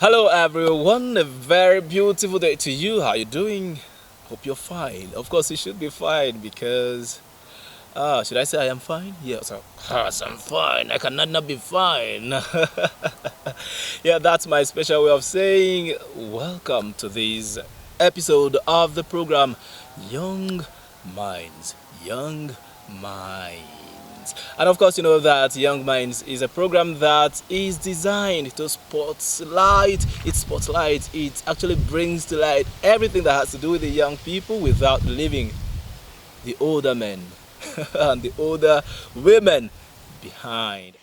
Hello everyone, a very beautiful day to you. How you doing? Hope you're fine. Of course you should be fine because should I say I am fine? Yes, of course I'm fine. I cannot not be fine. Yeah, that's my special way of saying welcome to this episode of the program Young Minds. Young Minds. And of course, you know that Young Minds is a program that is designed to it actually brings to light everything that has to do with the young people without leaving the older men and the older women behind.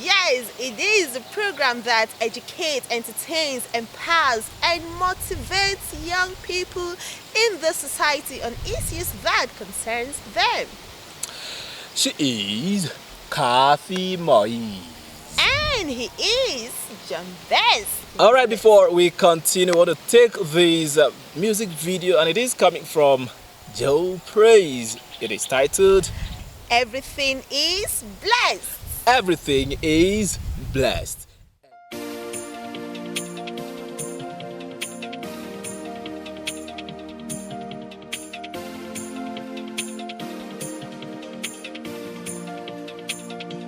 Yes, it is a program that educates, entertains, empowers, and motivates young people in the society on issues that concerns them. She is Kathy Moise. And he is John Best. All right, before we continue, I want to take this music video, and it is coming from Joe Praise. It is titled Everything is blessed. Everything is Blessed.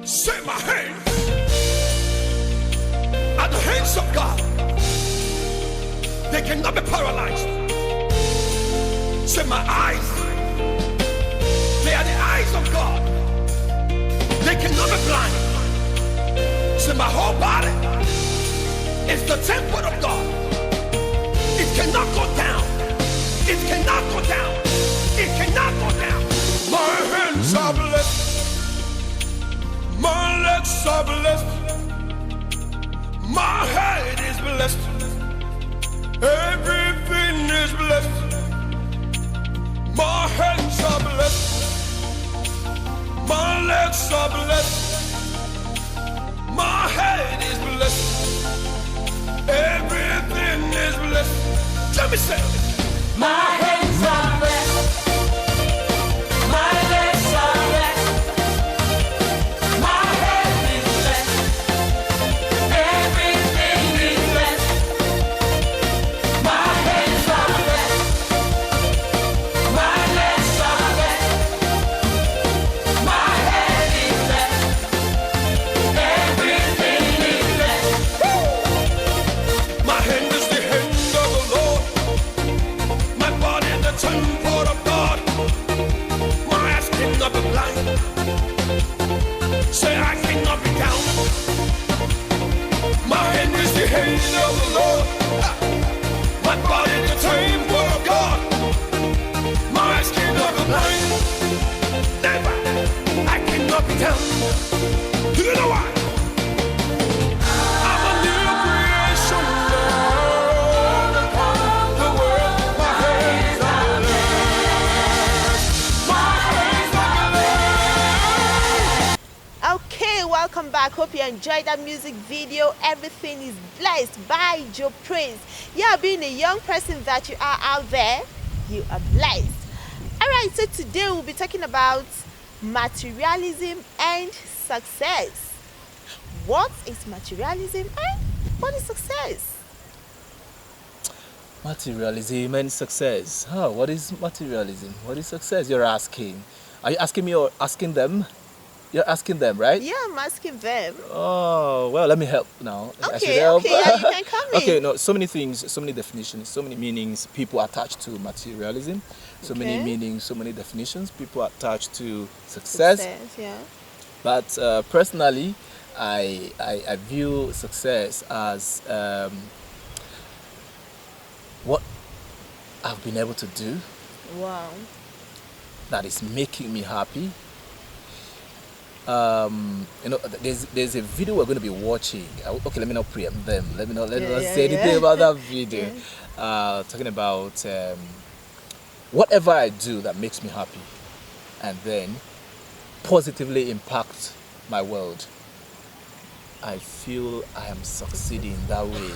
Say my hands are the hands of God. They cannot be paralyzed. Say my eyes, they are the eyes of God. They cannot be blind. Say my whole body is the temple of God. It cannot go down. It cannot go down. It cannot go down. My hands are blessed. My legs are blessed. My head is blessed. Everything is blessed. My hands are blessed. My legs are blessed. My head is blessed. Everything is blessed. Let me say, My hands are blessed. My legs are blessed. My head is blessed. Everything is blessed. My hands are blessed. My legs are blessed. My head is blessed. Everything is blessed. my hand is the hand of the Lord. My body the temple of God. My eyes cannot be blind. Say I cannot be down. My hand is the hand of the Lord. My body the temple of God. My eyes cannot be blind. Never. I cannot be down. Do you know why? I'm a new creation now. The world, my hands are blessed. My hands are blessed. Okay, welcome back. Hope you enjoyed that music video. Everything is blessed by Joe Praise. Yeah, being a young person that you are out there, you are blessed. Alright, so today we'll be talking about materialism and success. What is materialism and what is success? Materialism and success. What is materialism? What is success? You're asking. Are you asking me or asking them? You're asking them, right? Yeah, I'm asking them. Oh, well, let me help now. I should Okay, help. yeah, you can come in. Okay, no, so many things, so many definitions, so many meanings people attach to materialism. So many Okay. meanings, so many definitions people attach to success. Yeah. But personally, I view success as what I've been able to do Wow. that is making me happy. There's a video we're going to be watching. Okay, let me not preempt them. Let me not say anything about that video. Talking about whatever I do that makes me happy, and then positively impact my world. I feel I am succeeding that way.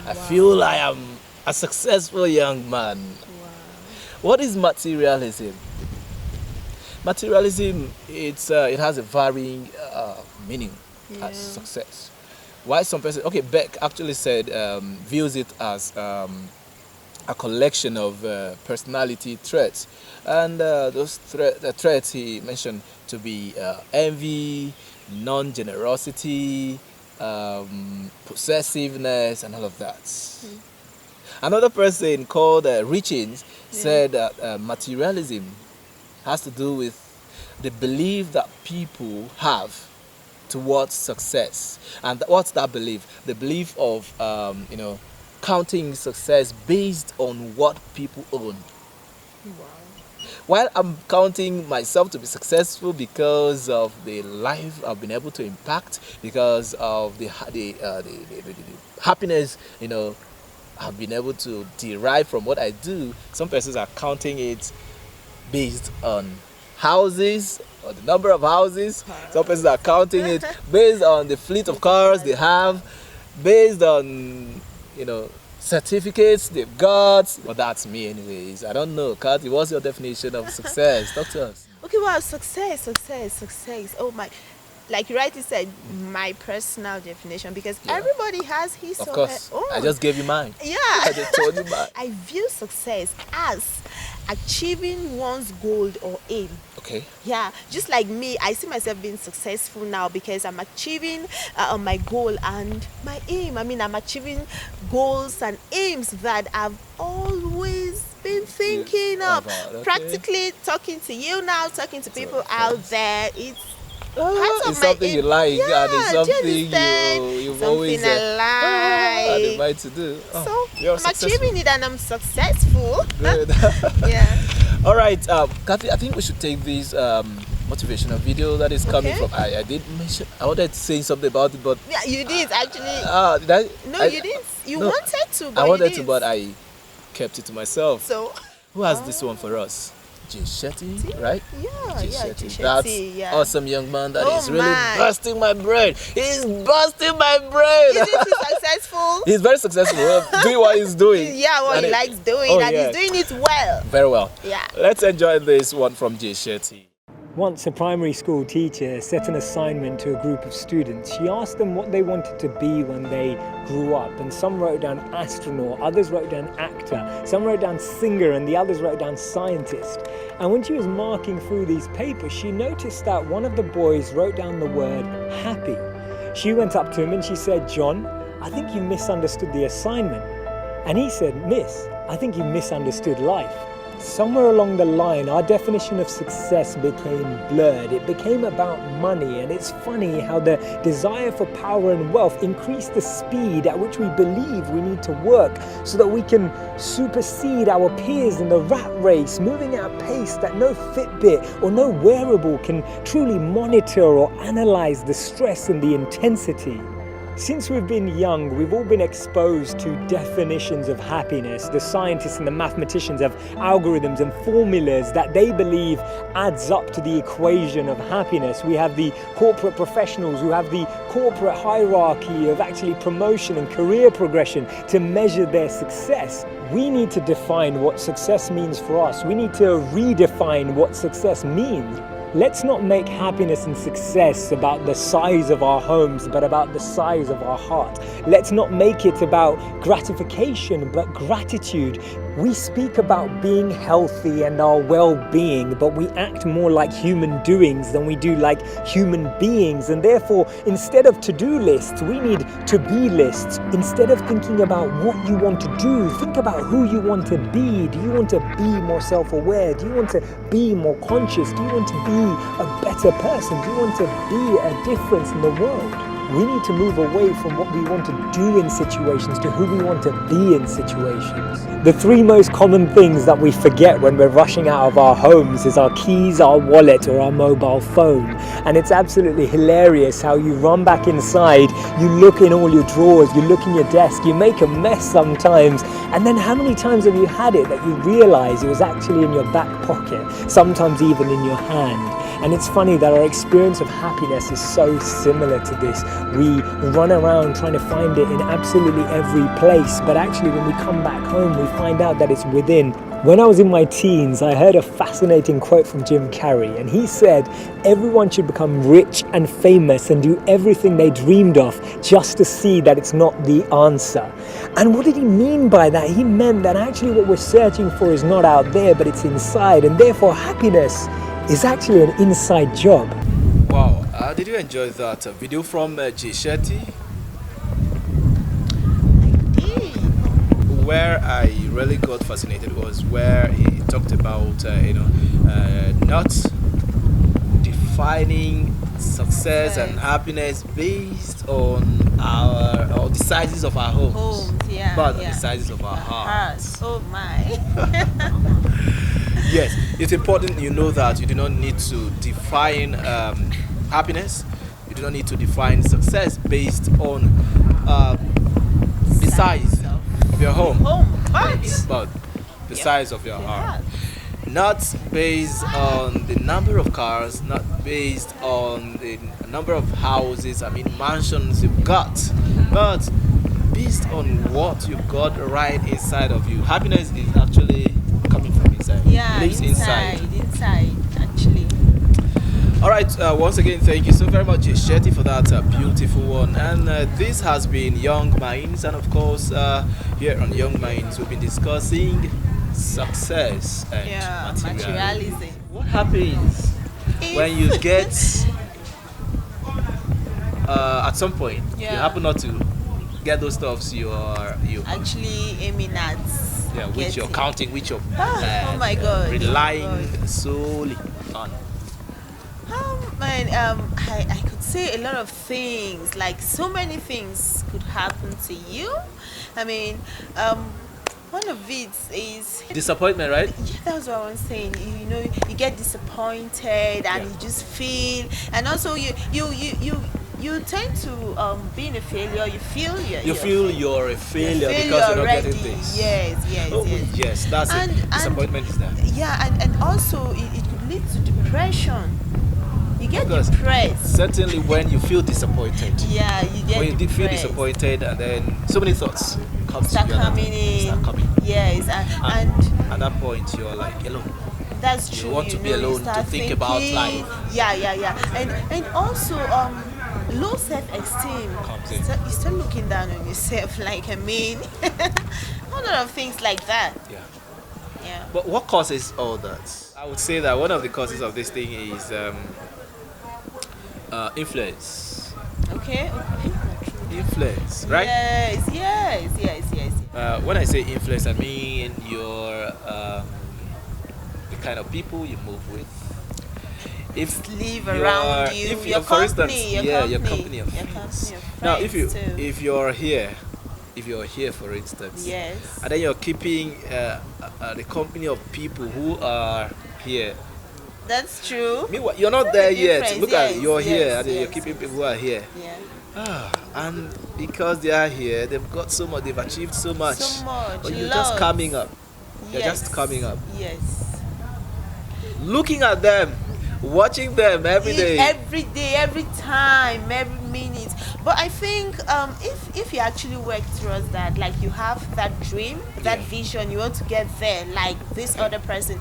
I feel I am a successful young man. Wow. What is materialism? Materialism, it has a varying meaning as success. why some person, okay, Beck actually said, views it as a collection of personality traits, and those traits he mentioned to be envy, non-generosity, possessiveness, and all of that. Another person called Richins said that materialism has to do with the belief that people have towards success. And what's that belief? The belief of counting success based on what people own. While I'm counting myself to be successful because of the life I've been able to impact, because of the happiness I've been able to derive from what I do, some persons are counting it based on houses or the number of houses. Some persons are counting it based on the fleet of cars they have, based on certificates they've got. But that's me anyways. I don't know. Kathy, what's your definition of success? Talk to us. Okay, wow, success. Oh my, like you rightly said, my personal definition, because everybody has his Of or course. her own. I just gave you mine. Yeah. I just told you mine. I view success as achieving one's goal or aim. Okay. Yeah, just like me, I see myself being successful now because I'm achieving my goal and my aim. I mean, I'm achieving goals and aims that I've always been thinking of. Okay. Practically talking to you now, talking to people out there, it's part of It's my something you aim. like, Yeah, and it's do you something understand? you've Something always I like. admired to do. So you're I'm successful. achieving it and I'm successful. Good. Yeah. All right, Kathy, I think we should take this motivational video that is coming Okay. from. I did mention, I wanted to say something about it, but Yeah, you did actually. did I? No, I- you didn't. You no, wanted to, but I wanted you to, didn't. but I kept it to myself. So, Who has this one for us? Jay Shetty, right? yeah, Jay yeah, Shetty. Jay Shetty, That's yeah. awesome young man that Oh is really my. busting my brain. He's busting my brain. Isn't he successful? He's very successful doing what he's doing. Yeah, what And he it- likes doing, Oh, and yeah. he's doing it well. Very well. Yeah. Let's enjoy this one from Jay Shetty. Once a primary school teacher set an assignment to a group of students. She asked them what they wanted to be when they grew up, and some wrote down astronaut, others wrote down actor, some wrote down singer, and the others wrote down scientist. And when she was marking through these papers, she noticed that one of the boys wrote down the word happy. She went up to him and she said, "John, I think you misunderstood the assignment." And he said, "Miss, I think you misunderstood life." Somewhere along the line, our definition of success became blurred. It became about money, and it's funny how the desire for power and wealth increased the speed at which we believe we need to work so that we can supersede our peers in the rat race, moving at a pace that no Fitbit or no wearable can truly monitor or analyze the stress and the intensity. Since we've been young, we've all been exposed to definitions of happiness. The scientists and the mathematicians have algorithms and formulas that they believe adds up to the equation of happiness. We have the corporate professionals who have the corporate hierarchy of actually promotion and career progression to measure their success. We need to define what success means for us. We need to redefine what success means. Let's not make happiness and success about the size of our homes, but about the size of our heart. Let's not make it about gratification, but gratitude. We speak about being healthy and our well-being, but we act more like human doings than we do like human beings. And therefore, instead of to-do lists, we need to-be lists. Instead of thinking about what you want to do, think about who you want to be. Do you want to be more self-aware? Do you want to be more conscious? Do you want to be a better person? Do you want to be a difference in the world? We need to move away from what we want to do in situations to who we want to be in situations. The three most common things that we forget when we're rushing out of our homes is our keys, our wallet, or our mobile phone. And it's absolutely hilarious how you run back inside, you look in all your drawers, you look in your desk, you make a mess sometimes, and then how many times have you had it that you realize it was actually in your back pocket, sometimes even in your hand? And it's funny that our experience of happiness is so similar to this. We run around trying to find it in absolutely every place, but actually when we come back home, we find out that it's within. When I was in my teens, I heard a fascinating quote from Jim Carrey, and he said, everyone should become rich and famous and do everything they dreamed of just to see that it's not the answer. And what did he mean by that? He meant that actually what we're searching for is not out there, but it's inside, and therefore happiness is actually an inside job. Wow, did you enjoy that video from Jay Shetty? Where I really got fascinated was where he talked about not defining success and happiness based on the sizes of our homes, but the sizes of our hearts. Oh my. Yes, it's important you know that you do not need to define happiness. You do not need to define success based on the size of your home, but the size of your heart. Not based on the number of cars, not based on the number of houses, mansions you've got, but based on what you've got right inside of you. Happiness is actually coming from inside. Yeah, Lives inside actually. All right, once again, thank you so very much, Shetty, for that beautiful one. And this has been Young Minds, and of course, here on Young Minds, we've been discussing success and materialism. What happens when you get, at some point, you happen not to get those stuffs you actually aiming at? Yeah, which you're counting, which you're oh my God, relying solely on. I could say a lot of things, like so many things could happen to you. One of it is disappointment, right? Yeah, that's what I was saying. You get disappointed and you just feel, and also you tend to being a failure. You feel you're a failure because you're not getting things. Yes. That's it. Disappointment is that. Yeah, and also it could lead to depression. You get depressed. Certainly when you feel disappointed. Yeah, you get when you depressed. feel disappointed, and then so many thoughts start coming in. Yes, and at that point you're like alone. That's true. You want to be alone to think about life. Yeah. And also low self-esteem. Comes in. You start looking down on yourself. A lot of things like that. Yeah. But what causes all that? I would say that one of the causes of this thing is influence. Okay. Influence, right? Yes. When I say influence, I mean your the kind of people you move with. If live around you, your company, your company of friends. Now, if you're here, for instance, yes, and then you're keeping the company of people who are here. That's true. Meanwhile, you're not there yet. Look at you're here, and then you're keeping people who are here. Yeah. And because they are here, they've got so much, they've achieved so much. But you're just coming up. You're just coming up. Yes. Looking at them, watching them every day, every time, every minute. But I think if you actually work towards that, like you have that dream, that vision, you want to get there like this other person.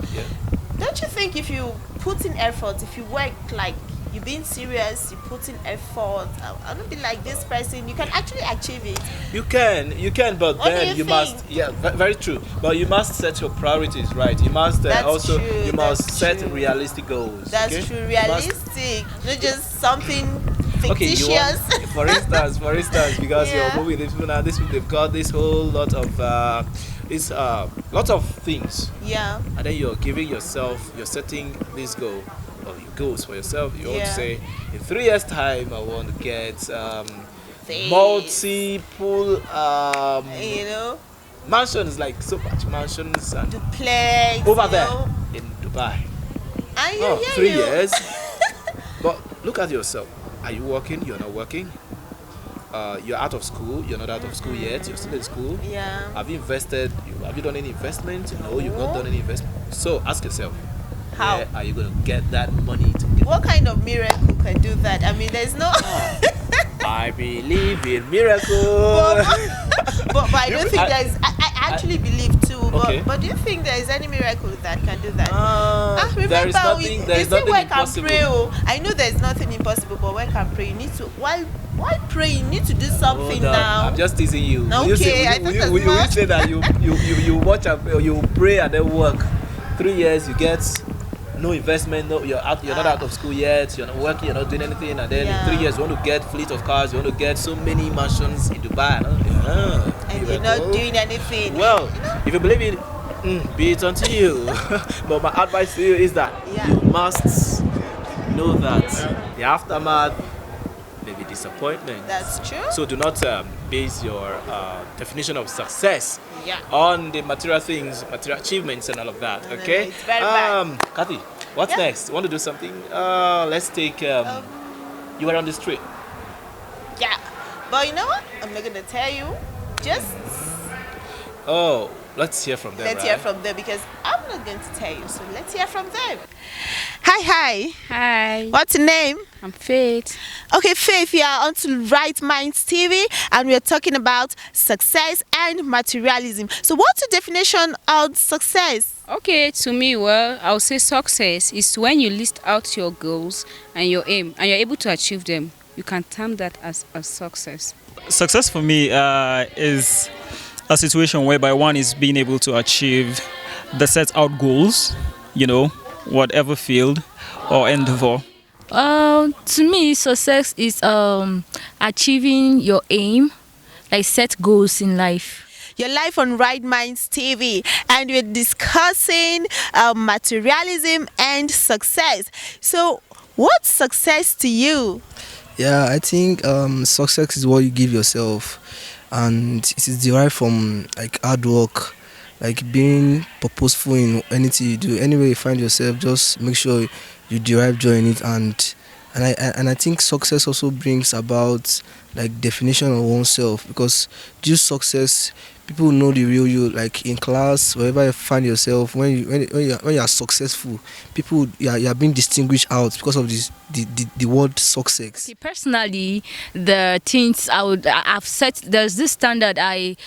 Don't you think if you put in effort, if you work like you're being serious, you put in effort, I don't be like this person, you can actually achieve it. You can, but What then do you must, very true. But you must set your priorities right. You must set realistic goals. That's true, realistic, not just something fictitious. Okay, for instance, because you're moving these people now, they've got this whole lot of lots of things. Yeah. And then you're setting this goal. Or goals for yourself. You want to say, in 3 years' time, I want to get multiple mansions, like so much mansions and duplex over there in Dubai. 3 years. But look at yourself. Are you working? You're not working. You're out of school. You're not out of school yet. You're still in school. Yeah. Have you invested? Have you done any investment? No, you've not done any investment. So ask yourself, how where are you going to get that money to get What kind of miracle can do that? I mean, there's no. I believe in miracles. but I don't think there's. I actually believe too. Okay. But do you think there is any miracle that can do that? Remember, there is nothing. There is nothing work impossible. and pray. Oh, I know there's nothing impossible, but work and pray. You need to. While pray, you need to do something Hold on, now. I'm just teasing you. Okay, Will you say, I thought that's will you much. say that you watch and you pray and then work? 3 years you get no investment, no, you're not out of school yet, you're not working, you're not doing anything, and then in 3 years you want to get fleet of cars, you want to get so many mansions in Dubai, And you're not doing anything. Well, if you believe it, be it unto you. But my advice to you is that you must know that the aftermath may be disappointment. That's true. So do not base your definition of success Yeah. on the material things, material achievements, and all of that. No, Okay. it's very bad. Kathy, what's Yeah. next? Want to do something? Let's take. You were on the street. Yeah. But you know what? I'm not gonna tell you. Just Oh, let's hear from them. let's right? hear from them because I'm not going to tell you. So let's hear from them. Hi. Hi, What's your name? I'm Faith. Okay, Faith, you are on to Right Minds TV and we're talking about success and materialism. So what's the definition of success? Okay, to me, well, I would say success is when you list out your goals and your aim and you're able to achieve them. You can term that as a success. Success for me is a situation whereby one is being able to achieve the set out goals, whatever field or endeavor. To me, success is achieving your aim, like set goals in life. Your life on Right Minds TV, and we're discussing materialism and success. So, what's success to you? Yeah, I think success is what you give yourself, and it is derived from like hard work, like being purposeful in anything you do. Anywhere you find yourself, just make sure you derive joy in it, and I think success also brings about like definition of oneself, because due success, people know the real you. Like in class, wherever you find yourself, when you are successful, people you are being distinguished out because of the word success. See, personally, the things I've set, there's this standard I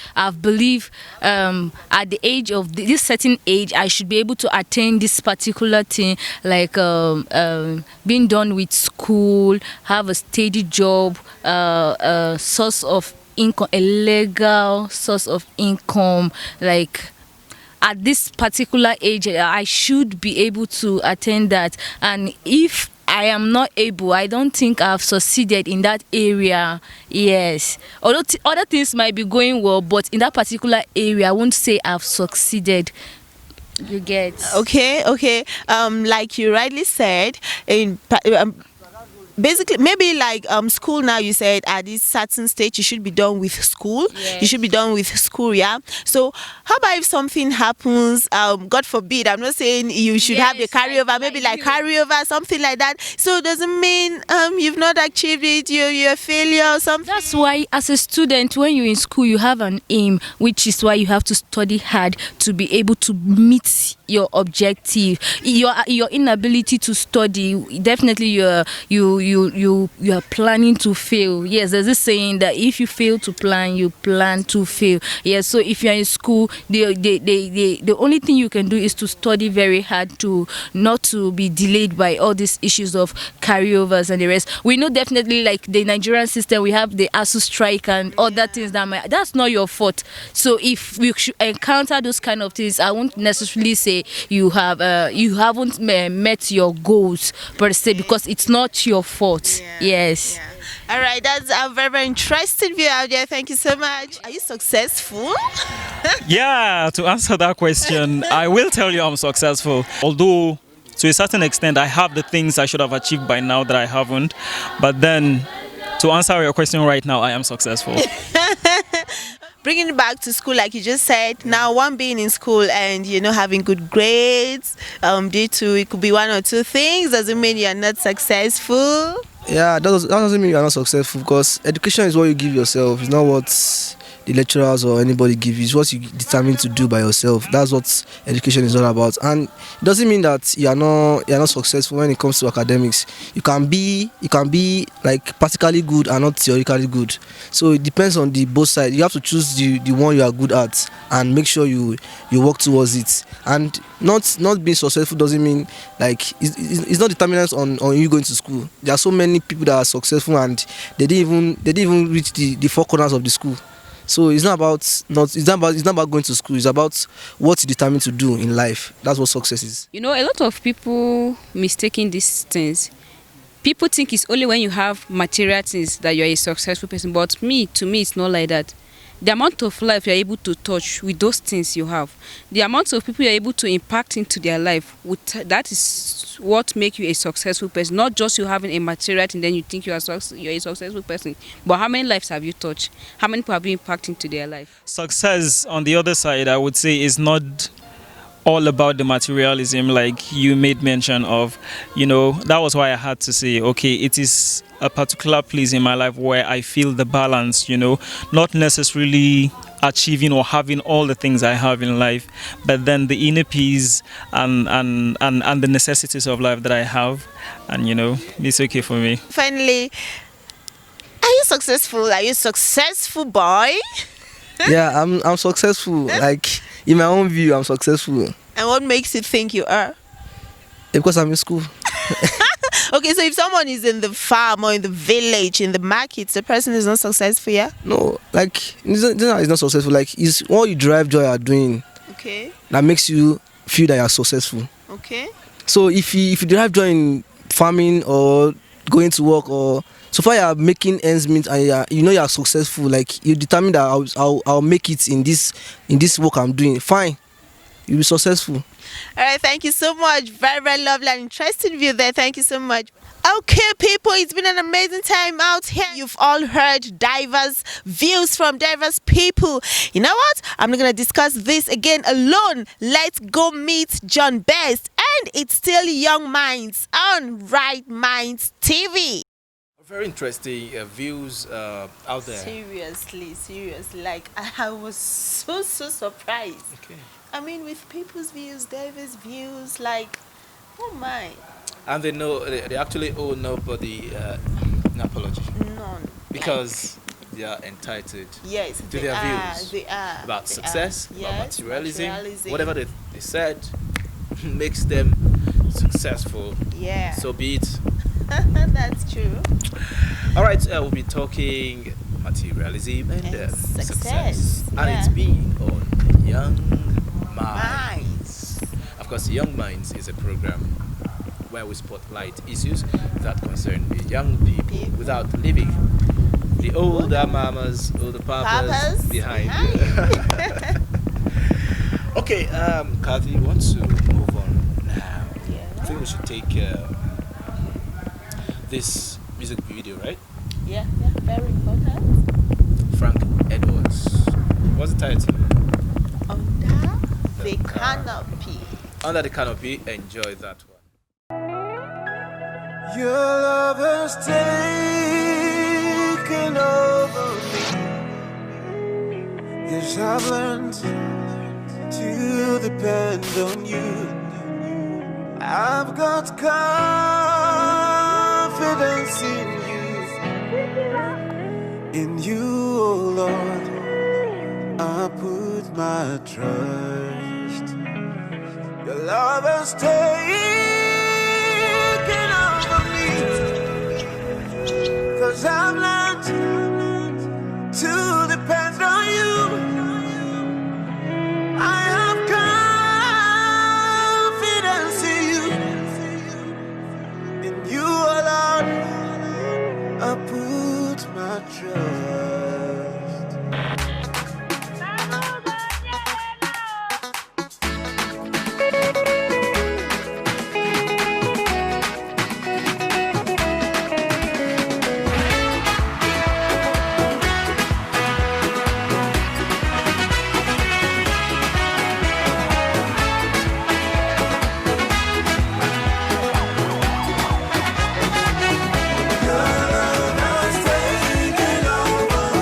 believe at the age of this certain age I should be able to attain this particular thing, like being done with school, have a steady job, source of income, a legal source of income. Like at this particular age I should be able to attain that, and if I am not able, I don't think I've succeeded in that area. Yes, although other things might be going well, but in that particular area I won't say I've succeeded. You get? Okay. Like you rightly said, basically maybe like school now, you said at this certain stage you should be done with school. Yes. You should be done with school, yeah. So how about if something happens, God forbid, I'm not saying you should have a Yes, carryover, maybe like you. carryover, something like that. So doesn't mean you've not achieved it, you're a failure or something. That's why as a student, when you're in school, you have an aim, which is why you have to study hard to be able to meet your objective. Your inability to study, definitely you are planning to fail. Yes, there's this saying that if you fail to plan, you plan to fail. Yes, so if you're in school, the only thing you can do is to study very hard, to not to be delayed by all these issues of carryovers and the rest. We know definitely, like the Nigerian system, we have the ASU strike and other things that's not your fault. So if we should encounter those kind of things, I won't necessarily say you haven't met your goals per se, because it's not your fault. Yes. All right, that's a very, very interesting view out there. Thank you so much. Are you successful? Yeah, to answer that question, I will tell you I'm successful. Although, to a certain extent, I have the things I should have achieved by now that I haven't. But then, to answer your question right now, I am successful. Bringing it back to school, like you just said, now one being in school and having good grades, due to it could be one or two things, doesn't mean you're not successful. Yeah, that doesn't mean you are not successful, because education is what you give yourself. It's not what the lecturers or anybody give you. It's what you determine to do by yourself. That's what education is all about. And it doesn't mean that you're not successful when it comes to academics. You can be like practically good and not theoretically good. So it depends on the both sides. You have to choose the one you are good at and make sure you work towards it. And not being successful doesn't mean like it's not determinant on you going to school. There are so many people that are successful and they didn't even reach the four corners of the school. So it's not about going to school. It's about what you determine to do in life. That's what success is. You know, a lot of people mistaking these things. People think it's only when you have material things that you're a successful person. But to me, it's not like that. The amount of life you're able to touch with those things you have, the amount of people you're able to impact into their life, that is what makes you a successful person. Not just you having a material thing, then you think you're a successful person. But how many lives have you touched? How many people have you impacted into their life? Success, on the other side, I would say, is not all about the materialism like you made mention of. That was why I had to say, okay, it is a particular place in my life where I feel the balance, not necessarily achieving or having all the things I have in life, but then the inner peace and the necessities of life that I have, and it's okay for me. Finally, are you successful? Are you a successful boy? Yeah, I'm successful. Like in my own view, I'm successful. And what makes you think you are? Because I'm in school. Okay, so if someone is in the farm or in the village, in the market, the person is not successful, yeah? No, like it's not successful. Like it's what you derive joy are doing. Okay. That makes you feel that you're successful. Okay. So if you derive joy in farming or going to work, or so far you're making ends meet and you're successful, like you determine that I'll make it in this work I'm doing, fine, you'll be successful. All right, thank you so much. Very, very lovely and interesting view there. Thank you so much. Okay, people, it's been an amazing time out here. You've all heard diverse views from diverse people. You know what? I'm not going to discuss this again alone. Let's go meet John Best. And it's still Young Minds on Right Minds TV. Very interesting views out there. Seriously. Like, I was so surprised. Okay. I mean, with people's views, diverse views, like, oh my. And they actually owe nobody an apology. None. Because they are entitled Yes, to their views they are. about They success, are. about Yes, materialism, whatever they said makes them successful. Yeah. So be it. That's true. All right, we'll be talking materialism and success. Yeah. And it's being on Young Minds. Of course, Young Minds is a program where we spotlight issues that concern the young people without leaving the older mamas, older papas behind. Okay, Kathy wants to move on now. Yeah. I think we should take this music video, right? Yeah, very important. Frank Edwards. What's the title? Under the Canopy. Under the Canopy. Enjoy that one. Your love has taken over me. Yes, I've learned to depend on you. I've got confidence in you, oh Lord. I put my trust. Your love has taken over me. 'Cause I've learned to depend on you. I have confidence in you, oh Lord. I put my trust. Your love has taken over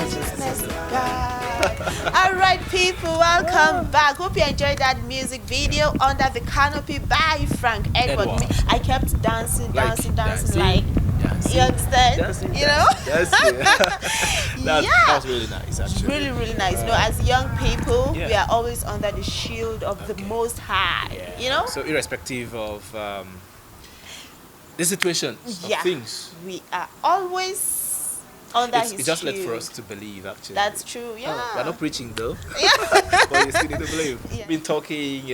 righteousness of God. All right, people, welcome back. Hope you enjoyed that music video under the canopy by Frank Edward. Edward. I kept dancing, dancing, like. Dancing, You understand? dancing, You know? dancing. That was really nice, actually. Really, really nice. You know, as young people, Yeah. we are always under the shield of the Most High. Yeah. You know? So irrespective of the situations of Yeah. things, We are always under his it's just left shield. for us to believe, actually. That's true, We're yeah. not preaching though, but you still need to believe. Yeah. We've been talking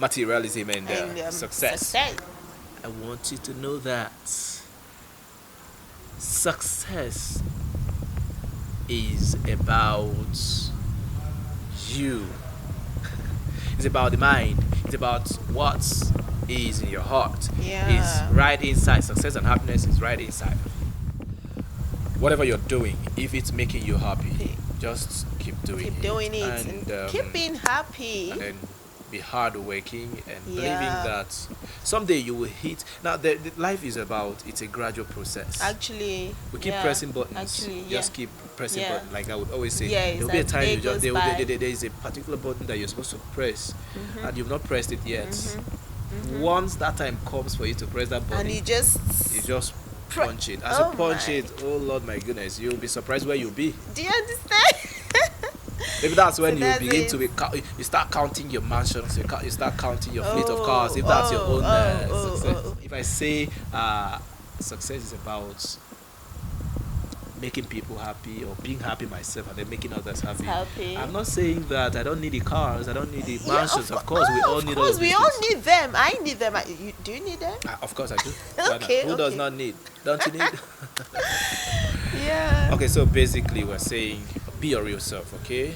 materialism and, And, success. I want you to know that success is about you. It's about the mind. It's about what is in your heart. Yeah. It's right inside. Success and happiness is right inside. Whatever you're doing, if it's making you happy, just keep doing Keep it. doing it and keep being happy. And then be hardworking and believing Yeah. that someday you will hit. Now, the life is about, it's a gradual process. Actually, We keep yeah. pressing buttons. Actually, Just yeah. keep pressing Yeah. buttons. Like I would always say, Yes, there will be a as time day you just goes by. there is a particular button that you're supposed to press, and you've not pressed it yet. Once that time comes for you to press that button, And you just you just punch it. As Oh you punch my. it, oh Lord, my goodness, you'll be surprised where you'll be. do you understand? Maybe that's when So you that's begin it. to you start counting your mansions, you start counting your fleet of cars. If that's your own success. If I say success is about making people happy or being happy myself and then making others happy. I'm not saying that I don't need the cars, I don't need the mansions. Of course, we all need all of we these all things. need them. I need them. Do you need them? Of course I do. Why not? Okay, Who does okay. not need? Don't you need? Yeah. Okay, so basically we're saying be your real self, okay?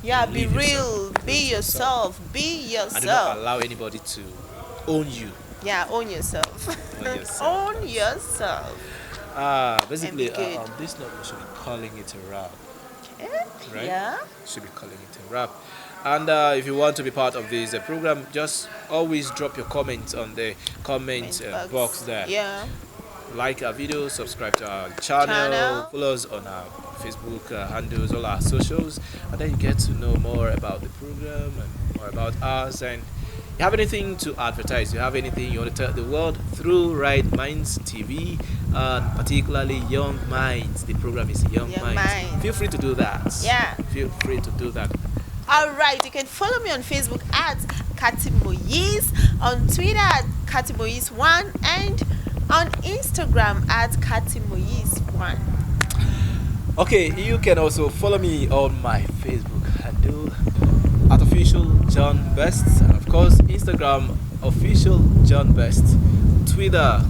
Yeah, be Live real. yourself. Be yourself. Be I do not yourself. allow anybody to own you. Yeah, own yourself. Own yourself. Own yourself. Basically, And be good. on this note, we should be calling it a wrap. Right? Yeah. Should be calling it a wrap. And if you want to be part of this program, just always drop your comments on the comment box there. Yeah. Like our video, subscribe to our channel, follow us on our Facebook handles, all our socials, and then you get to know more about the program and more about us. And you have anything to advertise, you have anything you want to tell the world through Right Minds TV, and particularly Young Minds. The program is Young Minds. Feel free to do that. Yeah. Feel free to do that. All right, you can follow me on Facebook at Katimoyis, on Twitter at Katimoyis1, and on Instagram at Katimoyis1. Okay, you can also follow me on my Facebook handle at official John Best, and of course Instagram official John Best, Twitter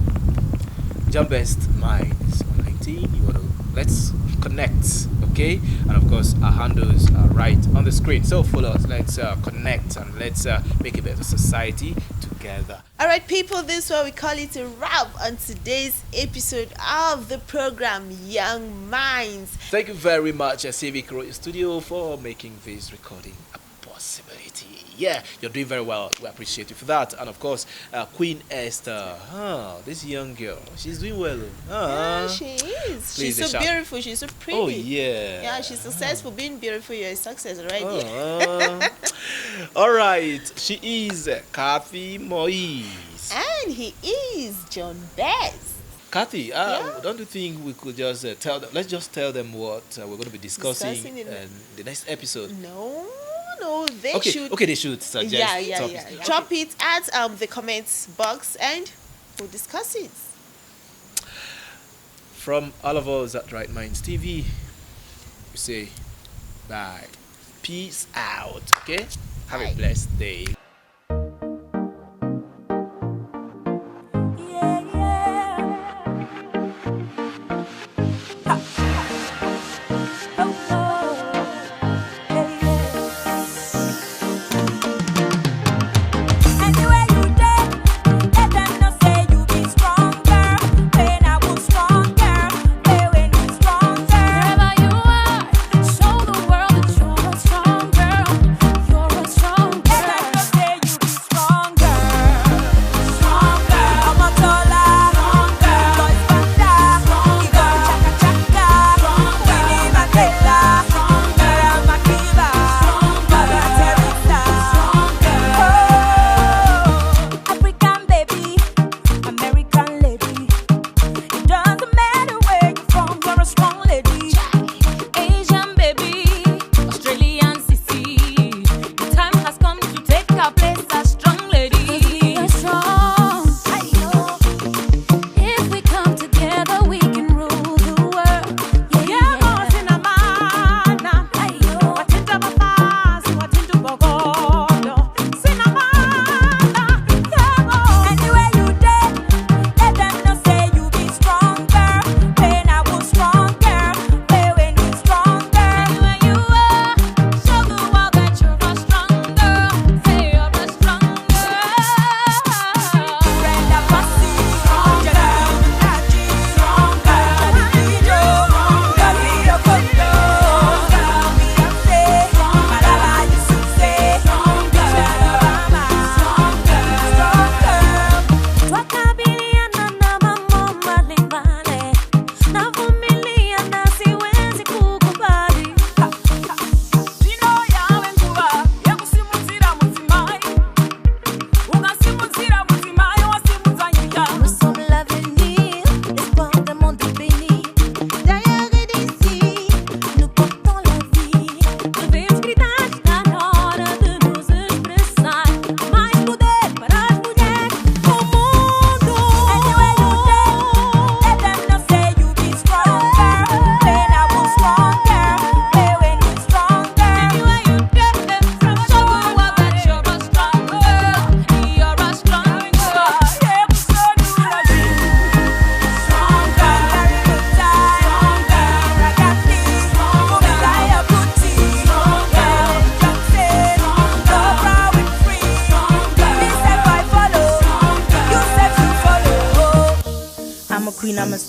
John Best Minds 19. You wanna let's connect, okay? And of course our handles are right on the screen. So follow us. Let's connect and let's make a better society together. All right, people, this is what we call it a wrap on today's episode of the program Young Minds. Thank you very much, Civic Road Studio, for making this recording a possibility. Yeah, you're doing very well. We appreciate you for that. And of course, Queen Esther. This young girl, she's doing well. Yeah, she is. She's so beautiful. She's so pretty. Oh, yeah. Yeah, she's successful. Being beautiful, you're a success already. All right. She is Kathy Moise. And he is John Best. Kathy, don't you think we could just tell them? Let's just tell them what we're going to be discussing in the next episode. No, they should. Okay, they should suggest topics. Yeah. Drop it at the comments box and we'll discuss it. From all of us at Right Minds TV, we say bye. Peace out, okay? Have a blessed day. Wherever you are, show the world that you're a strong girl. You're a strong girl.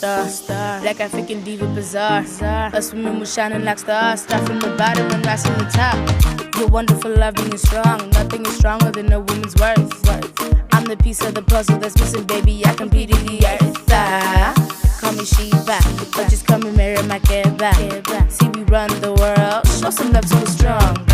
star. Like African diva bizarre. Us women were shining like stars. Start from the bottom and rise from the top. You're wonderful, loving and strong. Nothing is stronger than a woman's worth. I'm the piece of the puzzle that's missing, baby. I completed the earth. Call me Shiva, but just come and marry my kid back. See, we run the world. Show some love to a strong.